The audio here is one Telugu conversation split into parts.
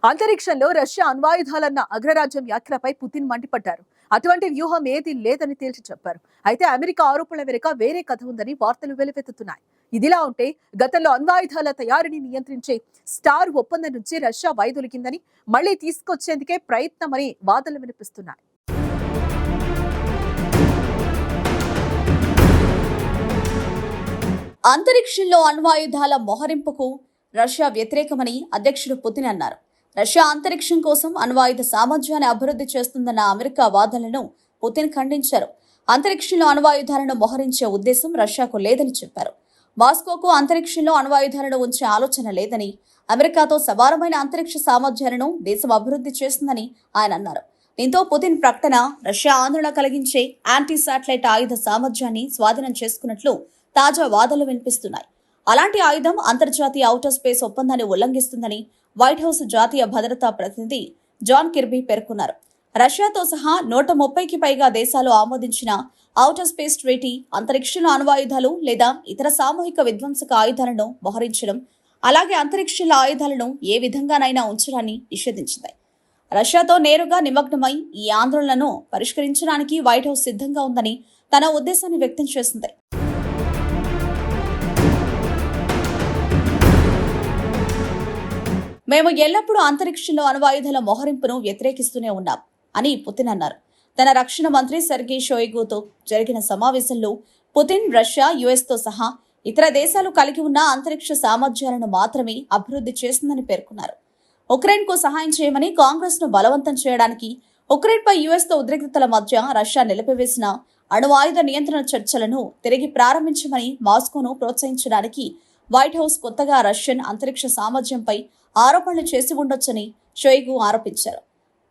అంతరిక్షంలో రష్యా అణ్వాయుధాలన్న అగ్రరాజ్యం వ్యాఖ్యలపై పుతిన్ మండిపడ్డారు. అటువంటి వ్యూహం ఏదీ లేదని తేల్చి చెప్పారు. అయితే అమెరికా ఆరోపణల వెనుక వేరే కథ ఉందని వార్తలు వెలువెత్తుతున్నాయి. ఇదిలా ఉంటే గతంలో అణ్వాయుధాల తయారీని నియంత్రించే స్టార్ ఒప్పందం నుంచి రష్యా వైదొలిగిందని, మళ్లీ తీసుకొచ్చేందుకే ప్రయత్నమని వాదనలు వినిపిస్తున్నాయి. అంతరిక్షంలో అణ్వాయుధాల మోహరింపుకు రష్యా వ్యతిరేకమని అధ్యక్షుడు పుతిన్ అన్నారు. రష్యా అంతరిక్షం కోసం అణ్వాయుధ సామర్థ్యాన్ని అభివృద్ధి చేస్తుందన్న అమెరికా వాదనలను పుతిన్ ఖండించారు. అంతరిక్షంలో అణ్వాయుధాలను మోహరించే ఉద్దేశం రష్యాకు లేదని చెప్పారు. మాస్కోకు అంతరిక్షంలో అణ్వాయుధాలను ఉంచే ఆలోచన లేదని, అమెరికాతో సమానమైన అంతరిక్ష సామర్థ్యాలను దేశం అభివృద్ధి చేస్తుందని ఆయన అన్నారు. దీంతో పుతిన్ ప్రకటన రష్యా ఆందోళన కలిగించే యాంటీ శాటిలైట్ ఆయుధ సామర్థ్యాన్ని స్వాధీనం చేసుకున్నట్లు తాజా వాదనలు వినిపిస్తున్నాయి. అలాంటి ఆయుధం అంతర్జాతీయ ఔటర్ స్పేస్ ఒప్పందాన్ని ఉల్లంఘిస్తుందని వైట్ హౌస్ జాతీయ భద్రతా ప్రతినిధి జాన్ కిర్బీ పేర్కొన్నారు. రష్యాతో సహా 130కి పైగా దేశాలు ఆమోదించిన ఔటర్ స్పేస్ ట్రీటీ అంతరిక్షంలో అణ్వాయుధాలు లేదా ఇతర సామూహిక విధ్వంసక ఆయుధాలను మోహరించడం, అలాగే అంతరిక్షంలో ఆయుధాలను ఏ విధంగానైనా ఉంచడాన్ని నిషేధించింది. రష్యాతో నేరుగా నిమగ్నమై ఈ ఆందోళనను పరిష్కరించడానికి వైట్ హౌస్ సిద్ధంగా ఉందని తన ఉద్దేశాన్ని వ్యక్తం చేసింది. మేము ఎల్లప్పుడూ అంతరిక్షంలో అణ్వాయుధాల మోహరింపును వ్యతిరేకిస్తూనే ఉన్నాం అని పుతిన్ అన్నారు. తన రక్షణ మంత్రి సెర్గీ షోయిగుతో జరిగిన సమావేశంలో పుతిన్ రష్యా, యుఎస్తో సహా ఇతర దేశాలు కలిగి ఉన్న అంతరిక్ష సామర్థ్యాలను మాత్రమే అభివృద్ధి చేస్తుందని పేర్కొన్నారు. ఉక్రెయిన్కు సహాయం చేయమని కాంగ్రెస్ను బలవంతం చేయడానికి, ఉక్రెయిన్పై యుఎస్తో ఉద్రిక్తతల మధ్య రష్యా నిలిపివేసిన అణ్వాయుధ నియంత్రణ చర్చలను తిరిగి ప్రారంభించమని మాస్కోను ప్రోత్సహించడానికి వైట్ హౌస్ కొత్తగా రష్యన్ అంతరిక్ష సామర్థ్యంపై ఆరోపణలు చేసి ఉండొచ్చని షోయిగు ఆరోపించారు.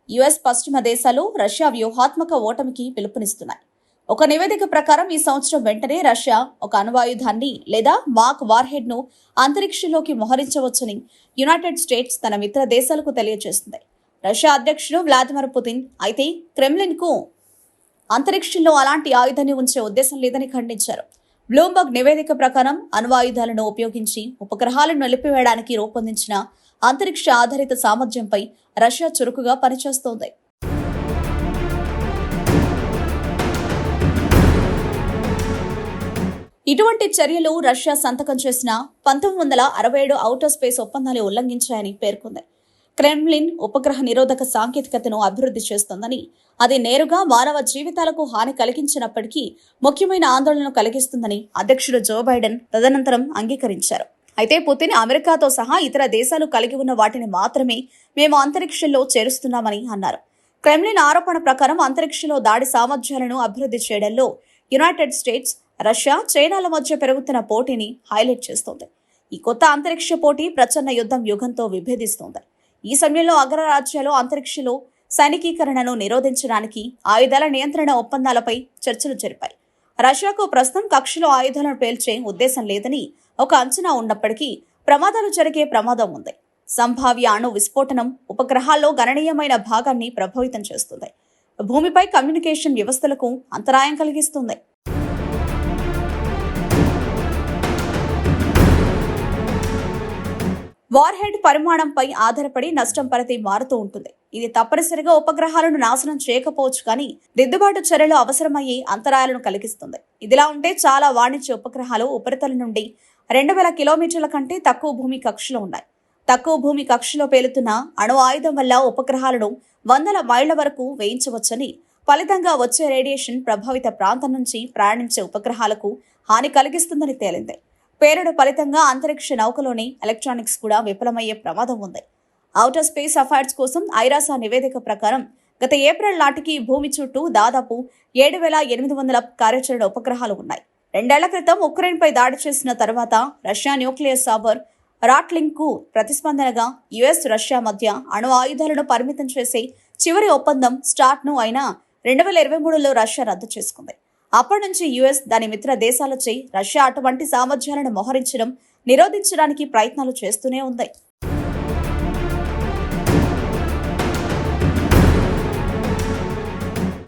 యుఎస్, పశ్చిమ దేశాలు రష్యా వ్యూహాత్మక ఓటమికి పిలుపునిస్తున్నాయి. ఒక నివేదిక ప్రకారం ఈ సంవత్సరం వెంటనే రష్యా ఒక అణ్వాయుధాన్ని లేదా మాక్ వార్హెడ్ ను అంతరిక్షంలోకి మోహరించవచ్చని యునైటెడ్ స్టేట్స్ తన మిత్ర దేశాలకు తెలియజేస్తుంది. రష్యా అధ్యక్షుడు వ్లాదిమిర్ పుతిన్ అయితే క్రెమ్లిన్ కు అంతరిక్షంలో అలాంటి ఆయుధాన్ని ఉంచే ఉద్దేశం లేదని ఖండించారు. బ్లూంబర్గ్ నివేదిక ప్రకారం అణ్వాయుధాలను ఉపయోగించి ఉపగ్రహాలను నిలిపివేయడానికి రూపొందించిన అంతరిక్ష ఆధారిత సామర్థ్యంపై రష్యా చురుకుగా పనిచేస్తోంది. ఇటువంటి చర్యలు రష్యా సంతకం చేసిన 1967 ఔటర్ స్పేస్ ఒప్పందాన్ని ఉల్లంఘించాయని పేర్కొంది. క్రెమ్లిన్ ఉపగ్రహ నిరోధక సాంకేతికతను అభివృద్ధి చేస్తోందని, అది నేరుగా మానవ జీవితాలకు హాని కలిగించినప్పటికీ ముఖ్యమైన ఆందోళనను కలిగిస్తుందని అధ్యక్షుడు జో బైడెన్ తదనంతరం అంగీకరించారు. అయితే పుతిన్ అమెరికాతో సహా ఇతర దేశాలు కలిగి ఉన్న వాటిని మాత్రమే మేము అంతరిక్షంలో చేరుస్తున్నామని అన్నారు. క్రెమ్లిన్ ఆరోపణ ప్రకారం అంతరిక్షంలో దాడి సామర్థ్యాలను అభివృద్ధి చేయడంలో యునైటెడ్ స్టేట్స్, రష్యా, చైనాల మధ్య పెరుగుతున్న పోటీని హైలైట్ చేస్తోంది. ఈ కొత్త అంతరిక్ష పోటీ ప్రచన్న యుగంతో విభేదిస్తోంది. ఈ సమయంలో అగ్రరాజ్యాలు అంతరిక్షంలో సైనికీకరణను నిరోధించడానికి ఆయుధాల నియంత్రణ ఒప్పందాలపై చర్చలు జరిపాయి. రష్యాకు ప్రస్తుతం కక్షలో ఆయుధాలను పేల్చే ఉద్దేశం లేదని ఒక అంచనా ఉన్నప్పటికీ ప్రమాదాలు జరిగే ప్రమాదం ఉంది. సంభావ్య అణు విస్ఫోటనం ఉపగ్రహాల్లో గణనీయమైన భాగాన్ని ప్రభావితం చేస్తుంది. భూమిపై కమ్యూనికేషన్ వ్యవస్థలకు అంతరాయం కలిగిస్తుంది. వార్హెడ్ పరిమాణంపై ఆధారపడి నష్టం పరిధి మారుతూ ఉంటుంది. ఇది తప్పనిసరిగా ఉపగ్రహాలను నాశనం చేయకపోవచ్చు, కానీ దిద్దుబాటు చర్యలు అవసరమయ్యే అంతరాయాలను కలిగిస్తుంది. ఇదిలా ఉంటే చాలా వాణిజ్య ఉపగ్రహాలు ఉపరితలం నుండి 2000 కిలోమీటర్ల కంటే తక్కువ భూమి కక్షలో ఉన్నాయి. తక్కువ భూమి కక్షలో పేలుతున్న అణు ఆయుధం వల్ల ఉపగ్రహాలను 100 మైళ్ల వరకు వేయించవచ్చని, ఫలితంగా వచ్చే రేడియేషన్ ప్రభావిత ప్రాంతం నుంచి ప్రయాణించే ఉపగ్రహాలకు హాని కలిగిస్తుందని తేలింది. పేలుడు ఫలితంగా అంతరిక్ష నౌకలోని ఎలక్ట్రానిక్స్ కూడా విఫలమయ్యే ప్రమాదం ఉంది. ఔటర్ స్పేస్ అఫైర్స్ కోసం ఐరాసా నివేదిక ప్రకారం గత ఏప్రిల్ నాటికి భూమి చుట్టూ దాదాపు 7,800 కార్యాచరణ ఉపగ్రహాలు ఉన్నాయి. 2 ఏళ్ల క్రితం ఉక్రెయిన్పై దాడి చేసిన తర్వాత రష్యా న్యూక్లియర్ సాబర్ రాట్లింగ్ కు ప్రతిస్పందనగా యుఎస్, రష్యా మధ్య అణు ఆయుధాలను పరిమితం చేసే చివరి ఒప్పందం స్టార్ట్ను అయినా 2023లో రష్యా రద్దు చేసుకుంది. అప్పటి నుంచి యుఎస్, దాని మిత్ర దేశాలచే రష్యా అటువంటి సామర్థ్యాలను మోహరించడం నిరోధించడానికి ప్రయత్నాలు చేస్తూనే ఉంది.